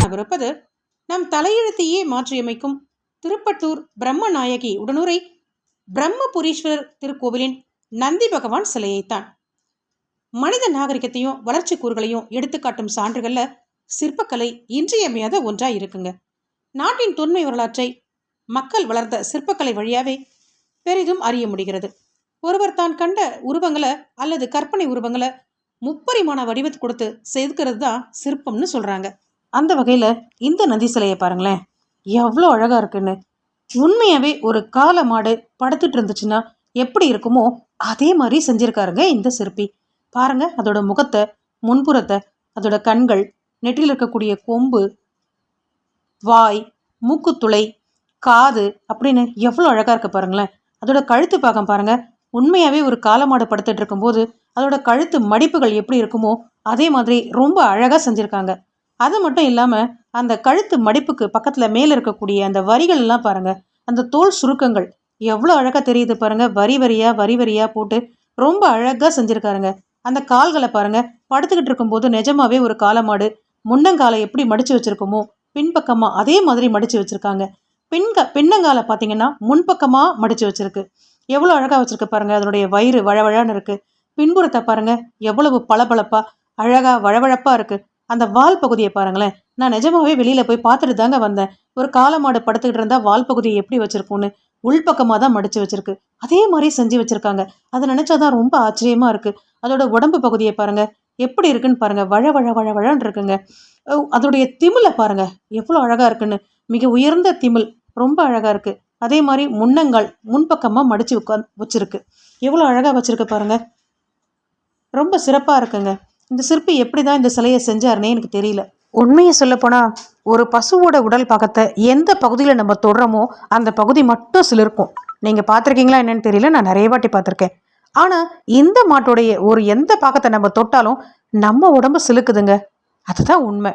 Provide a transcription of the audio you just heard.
காணவிருப்பது நம் தலையெழுத்தையே மாற்றியமைக்கும் திருப்பட்டூர் பிரம்மநாயகி உடனுரை பிரம்மபுரீஸ்வரர் திருக்கோவிலின் நந்தி பகவான் சிலையைத்தான். மனித நாகரிகத்தையும் வளர்ச்சி கூறுகளையும் எடுத்துக்காட்டும் சான்றுகள்ல சிற்பக்கலை இன்றியமையாத ஒன்றாய் இருக்குங்க. நாட்டின் தொன்மை வரலாற்றை மக்கள் வளர்ந்த சிற்பக்கலை வழியாவே பெரிதும் அறிய முடிகிறது. ஒருவர் தான் கண்ட உருவங்களை அல்லது கற்பனை உருவங்களை முப்பரிமாண வடிவத்தை கொடுத்து செதுக்கிறது தான் சிற்பம்னு சொல்றாங்க. அந்த வகையில இந்த நந்தி சிலையை பாருங்களேன், எவ்வளோ அழகா இருக்குன்னு. உண்மையாவே ஒரு காளை மாடு படுத்துட்டு இருந்துச்சுன்னா எப்படி இருக்குமோ அதே மாதிரி செஞ்சிருக்காருங்க இந்த சிற்பி. பாருங்க, அதோட முகத்தை, முன்புறத்தை, அதோட கண்கள், நெற்றியில் இருக்கக்கூடிய கொம்பு, வாய், மூக்குத்துளை, காது அப்படின்னு எவ்வளோ அழகா இருக்கு பாருங்களேன். அதோட கழுத்து பாகம் பாருங்க, உண்மையாவே ஒரு காளை மாடு படுத்துட்டு இருக்கும்போது அதோட கழுத்து மடிப்புகள் எப்படி இருக்குமோ அதே மாதிரி ரொம்ப அழகா செஞ்சிருக்காங்க. அது மட்டும் இல்லாம அந்த கழுத்து மடிப்புக்கு பக்கத்துல மேல இருக்கக்கூடிய அந்த வரிகள் எல்லாம் பாருங்க, அந்த தோல் சுருக்கங்கள் எவ்வளோ அழகா தெரியுது பாருங்க. வரி வரியா வரி வரியா போட்டு ரொம்ப அழகா செஞ்சிருக்காருங்க. அந்த கால்களை பாருங்க, படுத்துக்கிட்டு இருக்கும்போது நிஜமாவே ஒரு காளை மாடு முன்னங்காலை எப்படி மடிச்சு வச்சிருக்குமோ பின்பக்கமா அதே மாதிரி மடிச்சு வச்சிருக்காங்க. பின்னங்காலை பார்த்தீங்கன்னா முன்பக்கமா மடிச்சு வச்சிருக்கு. எவ்வளோ அழகா வச்சிருக்கு பாருங்க. அதனுடைய வயிறு வழவழான்னு இருக்கு. பின்புறத்தை பாருங்க, எவ்வளவு பளபளப்பா அழகா வழவழப்பா இருக்கு. அந்த வால் பகுதியை பாருங்களேன், நான் நிஜமாவே வெளியில போய் பார்த்துட்டு தாங்க வந்தேன். ஒரு காளை மாடு படுத்துக்கிட்டு இருந்தா வால் பகுதியை எப்படி வச்சிருக்கும்னு உள்பக்கமா தான் மடிச்சு வச்சிருக்கு. அதே மாதிரி செஞ்சு வச்சிருக்காங்க. அதை நினைச்சாதான் ரொம்ப ஆச்சரியமா இருக்கு. அதோட உடம்பு பகுதியை பாருங்க, எப்படி இருக்குன்னு பாருங்க, வழவழன்னு இருக்குங்க. அதோடைய திமிலை பாருங்க எவ்வளோ அழகா இருக்குன்னு. மிக உயர்ந்த திமில், ரொம்ப அழகா இருக்கு. அதே மாதிரி முன்னங்கால் முன்பக்கமா மடிச்சு வச்சிருக்கு. எவ்வளோ அழகா வச்சிருக்கு பாருங்க, ரொம்ப சிறப்பா இருக்குங்க. இந்த சிற்பி எப்படிதான் இந்த சிலையை செஞ்சாருன்னே எனக்கு தெரியல. உண்மையை சொல்லப்போனா ஒரு பசுவோட உடல் பாகத்தை எந்த பகுதியில நம்ம தொடுறோமோ அந்த பகுதி மட்டும் சிலிர்க்கும். நீங்க பார்த்துருக்கீங்களா என்னன்னு தெரியல, நான் நிறைய வாட்டி பார்த்துருக்கேன். ஆனா இந்த மாட்டோடைய ஒரு எந்த பாகத்தை நம்ம தொட்டாலும் நம்ம உடம்பு சிலுக்குதுங்க. அதுதான் உண்மை.